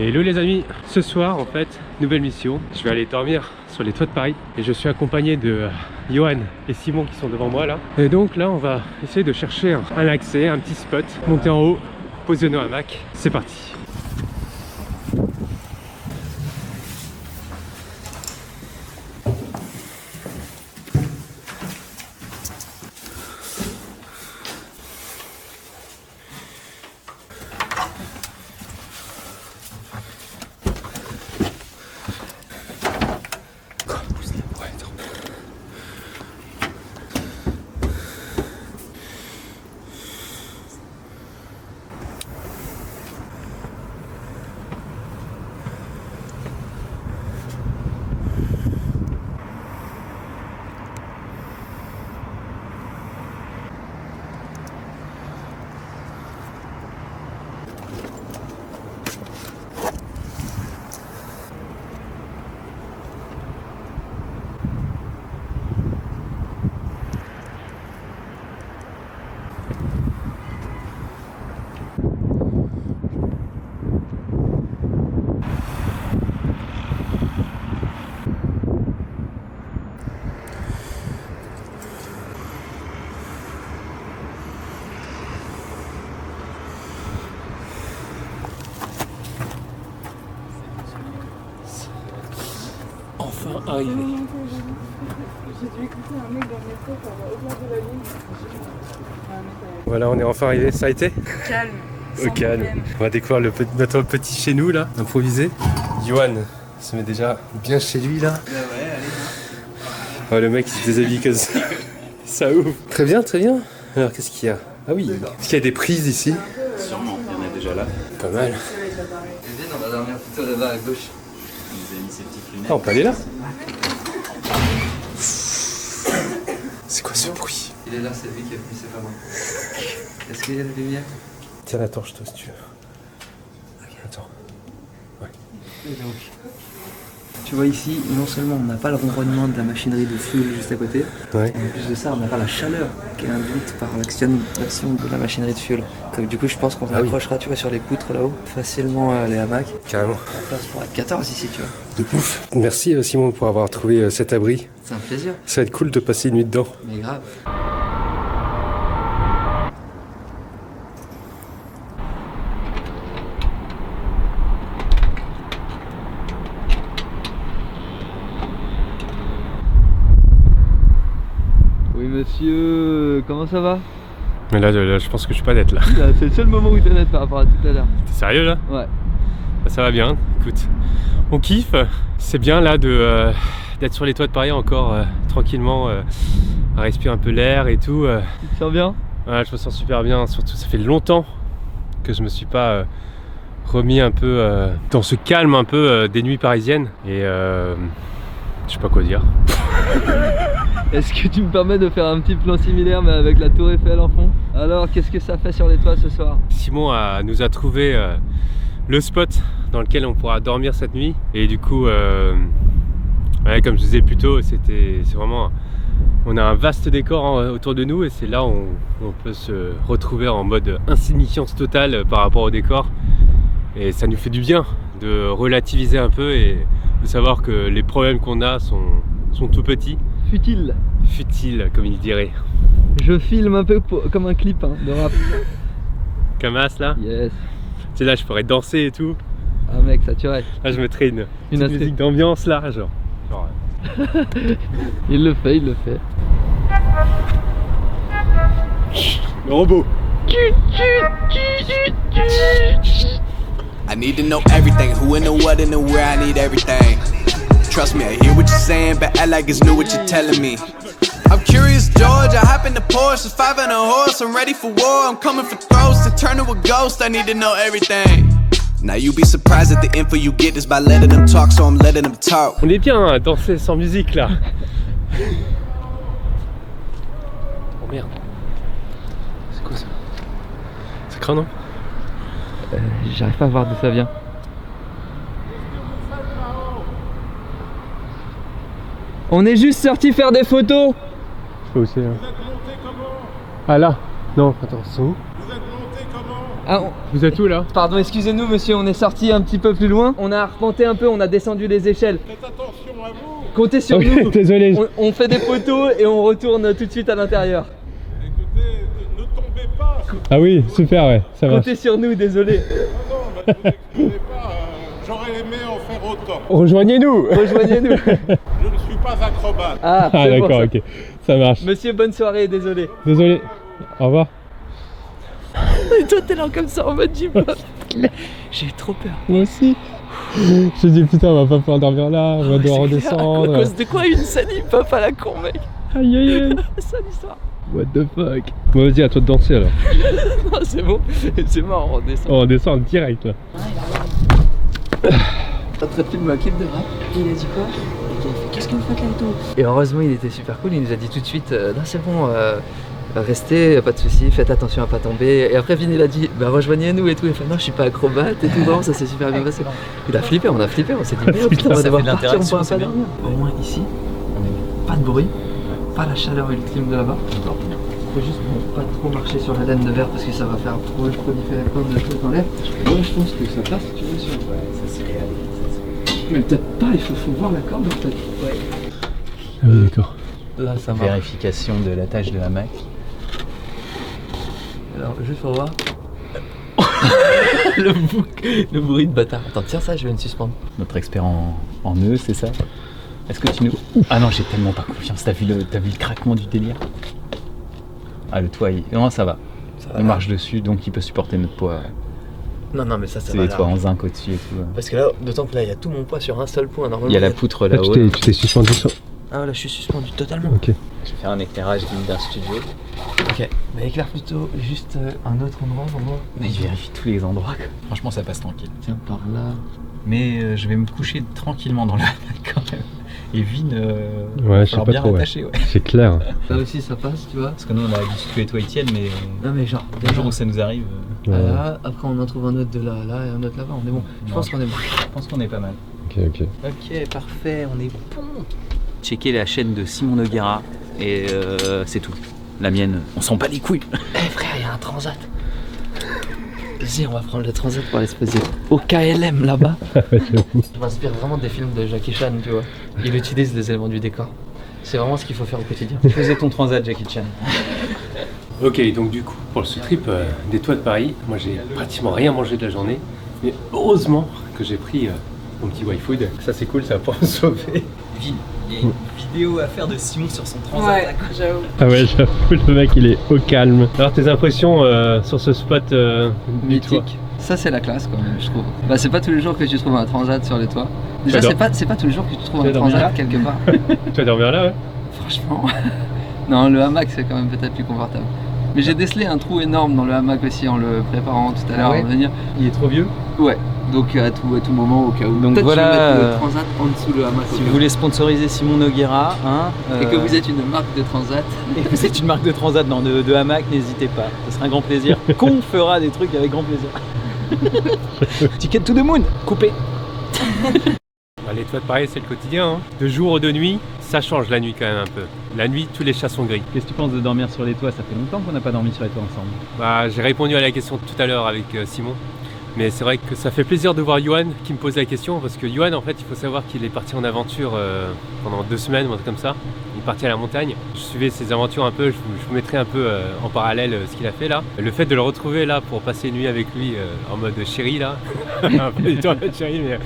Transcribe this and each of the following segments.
Et hello les amis, ce soir en fait, nouvelle mission, je vais aller dormir sur les toits de Paris et je suis accompagné de Johan et Simon qui sont devant moi là. Et donc là on va essayer de chercher un accès, un petit spot, monter en haut, poser nos hamacs, c'est parti. Enfin arrivé. J'ai dû écouter un mec dans le métro pour avoir au bord de la ligne. Voilà, on est enfin arrivé, ça a été? Calme. Au calme. On va découvrir notre petit chez nous là, improvisé. Johan se met déjà bien chez lui là. Ouais, allez. Oh, le mec il se déshabille comme ça. Ça ouvre. Très bien, très bien. Alors qu'est-ce qu'il y a? Ah oui, est-ce qu'il y a des prises ici? Sûrement, il y en a déjà là. Pas mal. On va dormir plutôt là-bas à gauche. Il nous a mis ses petites lunettes. Ah, on peut aller là? C'est quoi ce bruit? Il est là, c'est lui qui a pris, c'est pas moi. Est-ce qu'il y a la lumière? Tiens la torche toi si tu veux. Attends. Ouais. Donc, tu vois ici, non seulement on n'a pas le ronronnement de la machinerie de fuel juste à côté, Ouais. mais en plus de ça, on n'a pas la chaleur qui est induite par l'action de la machinerie de fuel. Donc du coup, je pense qu'on s'accrochera, tu vois, sur les poutres là-haut, facilement les hamacs. Carrément. La place pour être 14 ici, tu vois. De ouf. Merci Simon pour avoir trouvé cet abri. C'est un plaisir, Ça va être cool de passer une nuit dedans. mais grave. Oui monsieur, comment ça va? Mais là, je pense que je suis pas net là. C'est le seul moment où il est net par rapport à tout à l'heure. T'es sérieux là? Ouais. Bah, ça va bien, écoute. On kiffe. C'est bien là d'être sur les toits de Paris encore tranquillement, à respirer un peu l'air et tout. Tu te sens bien? Ouais, je me sens super bien. Surtout, ça fait longtemps que je me suis pas remis un peu dans ce calme un peu des nuits parisiennes. Et je sais pas quoi dire. Est-ce que tu me permets de faire un petit plan similaire mais avec la tour Eiffel en fond? Alors qu'est-ce que ça fait sur les toits ce soir? Simon nous a trouvé le spot dans lequel on pourra dormir cette nuit. Et du coup, ouais, comme je disais plus tôt, c'est vraiment... On a un vaste décor autour de nous et c'est là où on peut se retrouver en mode insignifiance totale par rapport au décor. Et ça nous fait du bien de relativiser un peu et de savoir que les problèmes qu'on a sont tout petits. Futile. Futiles, comme il dirait. Je filme un peu comme un clip de rap. Camas là. Yes. Tu sais là je pourrais danser et tout. Ah mec, ça tuerait. Là je mettrais une petite musique d'ambiance là, genre. Il le fait, il le fait. Le robot. I need to know everything, who and the what and the where, I need everything. Trust me, I hear what you're saying, but act like it's new what you're telling me. I'm curious, George, I hop in the Porsche, it's 5 and a horse, I'm ready for war, I'm coming for throats, to turn to a ghost, I need to know everything. Now you be surprised at the info you get is by letting them talk, so I'm letting them talk. On est bien à danser sans musique là. Oh merde. C'est quoi ça? Ça craint non? J'arrive pas à voir d'où ça vient. On est juste sorti faire des photos. Je sais pas où c'est. Ah là? Non, attends, c'est où? Vous êtes monté comment? Ah, Vous êtes où là? pardon, excusez-nous monsieur, on est sorti un petit peu plus loin. On a arpenté un peu, on a descendu les échelles. Faites attention à vous. Comptez sur nous. Désolé. On fait des poteaux et on retourne tout de suite à l'intérieur. Écoutez, ne tombez pas. Ah oui, super, ouais, ça va. Comptez sur nous, désolé. Non, ne vous excusez pas. J'aurais aimé en faire autant. Rejoignez-nous. Rejoignez-nous. Je ne suis pas acrobate. Ah, Ah c'est bon, d'accord, ça. ok, ça marche. Monsieur, bonne soirée, désolé. Désolé. Au revoir. Et toi, t'es là comme ça en mode J-pop. J'ai trop peur. Moi aussi. Je me dis putain, on va pas pouvoir dormir là, on va devoir À redescendre. cause de quoi une scène hip-hop à la con, mec? Aïe aïe aïe. Sale histoire. What the fuck. Bon vas-y, à toi de danser alors. Non, c'est bon, c'est marrant, on descend. On descend direct là. T'as attrapé ma clip de rap. Il a dit quoi? Il a fait qu'est-ce que vous faites là et tout? Et heureusement, il était super cool, il nous a dit tout de suite, non c'est bon, restez, pas de soucis, faites attention à pas tomber. Et après, Vin, il a dit, bah rejoignez-nous et tout. Il fait, non, je suis pas acrobate et tout, vraiment, ça s'est super bien passé. Il a flippé, on s'est dit, merde, putain, on va devoir partir, on pourra pas dormir. Au moins ici, on est pas de bruit, pas la chaleur ultime de là-bas. Faut juste pas trop marcher sur la laine de verre parce que ça va faire proliférer plein de choses dans l'air. Moi, je pense que ça passe, tu vois, sur. Ouais, ça c'est réel. Mais peut-être pas, il faut voir la corde en fait. Ouais. Ah oui, d'accord. Là, ça marche. Vérification de la tâche de hamac. Alors, juste pour voir. le bruit de bâtard. Attends, tiens ça, je vais me suspendre. Notre expert en nœuds, c'est ça? Est-ce que tu nous... Ah non, j'ai tellement pas confiance. T'as vu le craquement du délire? Ah, le toit, non, ça va. On marche dessus, donc il peut supporter notre poids. Non, mais ça C'est va. des Là. toits en zinc au-dessus et tout. Parce que là, d'autant que là, il y a tout mon poids sur un seul point. Normalement, Il y a la poutre Là, là-haut. tu t'es suspendu sur. Ah, là, je suis suspendu totalement. Ok. Je vais faire un éclairage digne d'un studio. Ok. Mais éclaire plutôt juste un autre endroit pour moi. Mais je vérifie tous les endroits. Quoi. Franchement, ça passe tranquille. Tiens, par là. Mais je vais me coucher tranquillement dans la quand même. Et Vin, Ouais, je sais pas bien trop. Ouais. l'attacher, ouais. C'est clair. Là aussi, ça passe, tu vois. Parce que nous, on a dit tous et toi, Etienne, mais Non, mais genre, le jour où ça nous arrive, Ouais. là, après, on en trouve un autre de là, là et un autre là-bas. On est bon. Je pense qu'on est bon. je pense qu'on est pas mal. Ok, ok. Ok, parfait, on est bon. Checkez la chaîne de Simon Noguera et c'est tout. La mienne, on s'en bat les couilles. Eh frère, il y a un transat. Vas-y, on va prendre le transat pour aller se poser au KLM là-bas. Je m'inspire vraiment des films de Jackie Chan, tu vois. Il utilise les éléments du décor. C'est vraiment ce qu'il faut faire au quotidien. Faisais ton transat, Jackie Chan. Ok, donc du coup, pour ce trip des toits de Paris, moi j'ai pratiquement rien mangé de la journée. Mais heureusement que j'ai pris mon petit Y-Food. Ça c'est cool, ça va pouvoir me sauver. Vin, il y a une vidéo à faire de Simon sur son transat. Ouais, j'avoue. Ah ouais, j'avoue, le mec il est au calme. Alors tes impressions sur ce spot du toit? Mythique. Ça c'est la classe quand même, je trouve. Bah c'est pas tous les jours que tu trouves un transat sur les toits. Déjà J'adore. c'est pas tous les jours que tu trouves Tu un vas dormir transat là quelque part. Tu vas dormir là, ouais? Franchement. Non, le hamac c'est quand même peut-être plus confortable. Mais j'ai décelé un trou énorme dans le hamac aussi en le préparant tout à l'heure ouais. avant de venir. Il est trop vieux. Ouais, donc à tout moment au cas où. Donc Peut-être voilà, je vais mettre le transat en dessous le hamac. Si vous voulez sponsoriser Simon Noguera, hein, Et que vous êtes une marque de transat. et que vous êtes une marque de transat, non, de hamac, n'hésitez pas. Ce sera un grand plaisir. Qu'on fera des trucs avec grand plaisir. Ticket to the moon, coupé. Les toits de Paris c'est le quotidien. Hein. De jour ou de nuit, ça change la nuit quand même un peu. La nuit, tous les chats sont gris. Qu'est-ce que tu penses de dormir sur les toits? Ça fait longtemps qu'on n'a pas dormi sur les toits ensemble. Bah, j'ai répondu à la question tout à l'heure avec Simon. Mais c'est vrai que ça fait plaisir de voir Yohan qui me pose la question parce que Yohan en fait il faut savoir qu'il est parti en aventure pendant 2 semaines ou un truc comme ça. Il est parti à la montagne. Je suivais ses aventures un peu, je vous mettrai un peu en parallèle ce qu'il a fait là. Le fait de le retrouver là pour passer une nuit avec lui en mode chéri là, pas du tout en mode chéri mais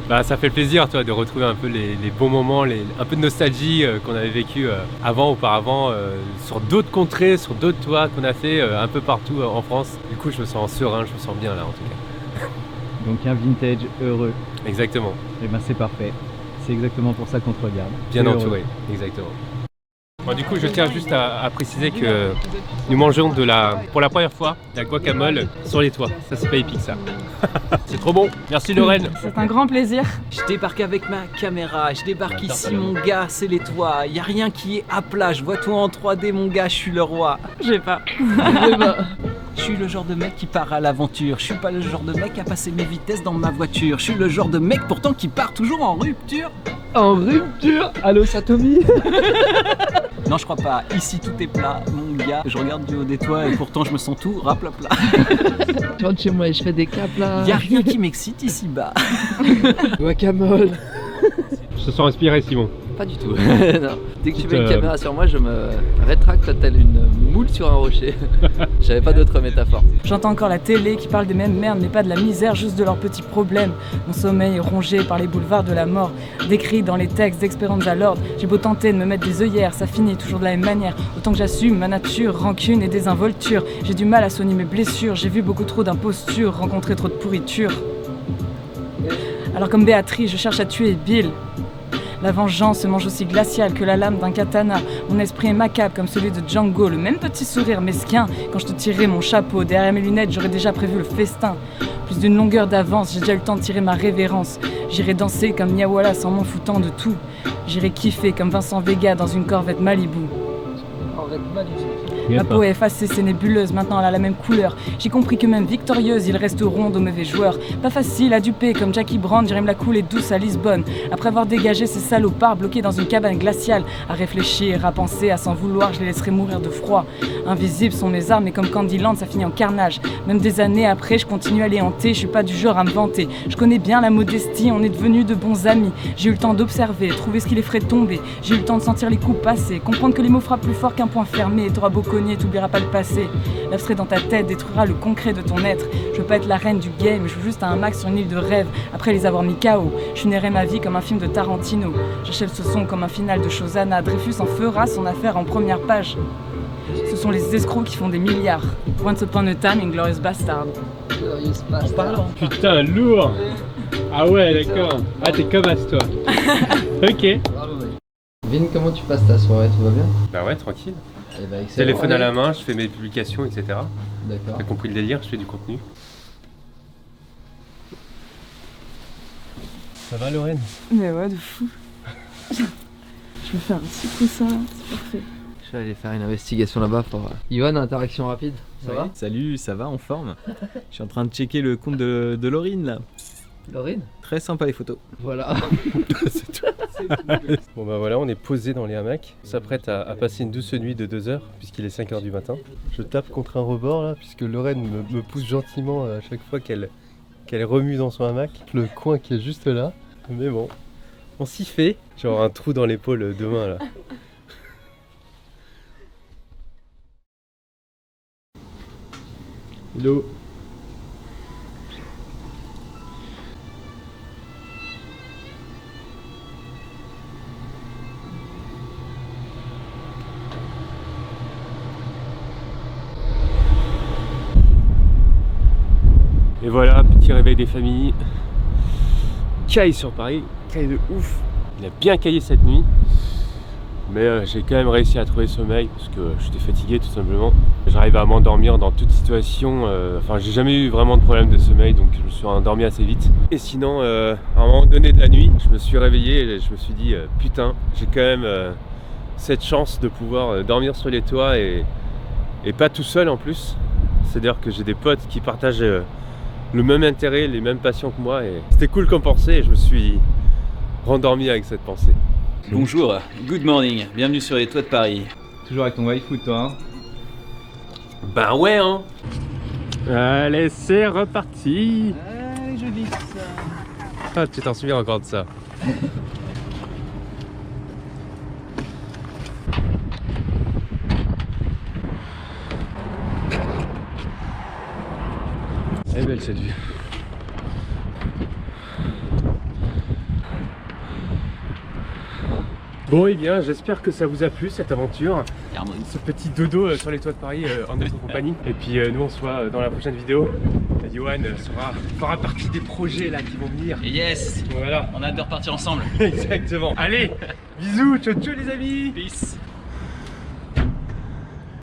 bah, ça fait plaisir toi, de retrouver un peu les bons moments, un peu de nostalgie qu'on avait vécu auparavant sur d'autres contrées, sur d'autres toits qu'on a fait un peu partout en France. Du coup je me sens serein, je me sens bien là en tout cas. Donc un vintage heureux. Exactement, Et ben c'est parfait. C'est exactement pour ça qu'on te regarde. bien T'es heureux. entouré, exactement. Bon, du coup je tiens juste à préciser que nous mangeons pour la première fois de la guacamole sur les toits. Ça c'est pas épique ça. C'est trop bon, merci Lorraine. C'est un grand plaisir. Je débarque avec ma caméra, je débarque ici mon gars, c'est les toits, y a rien qui est à plat, je vois tout en 3D mon gars, je suis le roi. Je sais pas. Je suis le genre de mec qui part à l'aventure, je suis pas le genre de mec à passer mes vitesses dans ma voiture, je suis le genre de mec pourtant qui part toujours en rupture. En rupture. Allô Satomi. Non je crois pas, ici tout est plat, mon gars, je regarde du haut des toits et pourtant je me sens tout raplapla. Je rentre chez moi et je fais des caps là. Y'a rien qui m'excite ici bas. Guacamole. Je te sens inspiré, Simon. Pas du tout. Non. Dès que tu mets une caméra sur moi, je me rétracte telle une moule sur un rocher. J'avais pas d'autre métaphore. J'entends encore la télé qui parle des mêmes merdes, mais pas de la misère, juste de leurs petits problèmes. Mon sommeil est rongé par les boulevards de la mort, décrits dans les textes d'Expérience Lord. J'ai beau tenter de me mettre des œillères, ça finit toujours de la même manière. Autant que j'assume ma nature, rancune et désinvolture. J'ai du mal à soigner mes blessures, j'ai vu beaucoup trop d'impostures, rencontré trop de pourriture. Alors comme Béatrice, je cherche à tuer Bill. La vengeance se mange aussi glaciale que la lame d'un katana. Mon esprit est macabre comme celui de Django. Le même petit sourire mesquin quand je te tirerai mon chapeau. Derrière mes lunettes, j'aurais déjà prévu le festin. Plus d'une longueur d'avance, j'ai déjà eu le temps de tirer ma révérence. J'irai danser comme Niawala sans m'en foutant de tout. J'irai kiffer comme Vincent Vega dans une Corvette Malibu. Ma peau est effacée, c'est nébuleuse, maintenant elle a la même couleur. J'ai compris que même victorieuse, il reste ronde aux mauvais joueurs. Pas facile à duper, comme Jackie Brand, j'irai me la couler douce à Lisbonne. Après avoir dégagé ces salopards bloqués dans une cabane glaciale, à réfléchir, à penser, à s'en vouloir, je les laisserai mourir de froid. Invisibles sont mes armes et comme Candyland, ça finit en carnage. Même des années après, je continue à les hanter, je suis pas du genre à me vanter. Je connais bien la modestie, on est devenus de bons amis. J'ai eu le temps d'observer, trouver ce qui les ferait tomber. J'ai eu le temps de sentir les coups passer, comprendre que les mots frappent plus fort qu'un poing fermé. T'auras beau cogner, t'oublieras pas le passé. L'abstrait dans ta tête détruira le concret de ton être. Je veux pas être la reine du game, je veux juste un max sur une île de rêve. Après les avoir mis KO, je finirai ma vie comme un film de Tarantino. J'achève ce son comme un final de Shozana. Dreyfus en fera son affaire en première page. Ce sont les escrocs qui font des milliards. Once upon a time, Inglourious Bastard. Putain, lourd. Ah ouais, d'accord. Ah, t'es comme as, toi. Ok. Vin, comment tu passes ta soirée? Tout va bien? Bah ouais, tranquille. Eh ben, excellent. Téléphone à la main, je fais mes publications, etc. D'accord. T'as compris le délire, je fais du contenu. Ça va, Lorraine? Mais ouais, de fou. Je vais faire un petit coussin, c'est parfait. Je vais aller faire une investigation là-bas pour... Yohan, interaction rapide, ça va? Salut, ça va en forme? Je suis en train de checker le compte de Laurine là. Laurine? Très sympa les photos. Voilà. C'est tout. Bon bah voilà, on est posé dans les hamacs. On s'apprête à passer une douce nuit de 2 heures puisqu'il est 5 heures du matin. Je tape contre un rebord là puisque Lorraine me pousse gentiment à chaque fois qu'elle remue dans son hamac. Le coin qui est juste là. Mais bon, on s'y fait. J'ai un trou dans l'épaule demain là. Hello. Et voilà, petit réveil des familles. Caille sur Paris, caille de ouf. Il a bien caillé cette nuit. Mais j'ai quand même réussi à trouver sommeil parce que j'étais fatigué tout simplement. J'arrive à m'endormir dans toute situation. Enfin, j'ai jamais eu vraiment de problème de sommeil donc je me suis endormi assez vite. Et sinon, à un moment donné de la nuit, je me suis réveillé et je me suis dit putain, j'ai quand même cette chance de pouvoir dormir sur les toits et pas tout seul en plus. C'est-à-dire que j'ai des potes qui partagent le même intérêt, les mêmes passions que moi et c'était cool comme pensée et je me suis rendormi avec cette pensée. Bonjour, good morning, bienvenue sur les toits de Paris. Toujours avec ton waifu toi hein? Ben ouais hein. Allez c'est reparti. Allez je dis ça. Ah tu t'en souviens encore de ça. Elle est belle cette vue. Bon et bien j'espère que ça vous a plu cette aventure. Ce petit dodo sur les toits de Paris en notre compagnie. Et puis nous on se voit dans la prochaine vidéo. Yohan fera partie des projets là qui vont venir. Yes. Voilà. On a hâte de repartir ensemble. Exactement. Allez, bisous, ciao ciao les amis. Peace.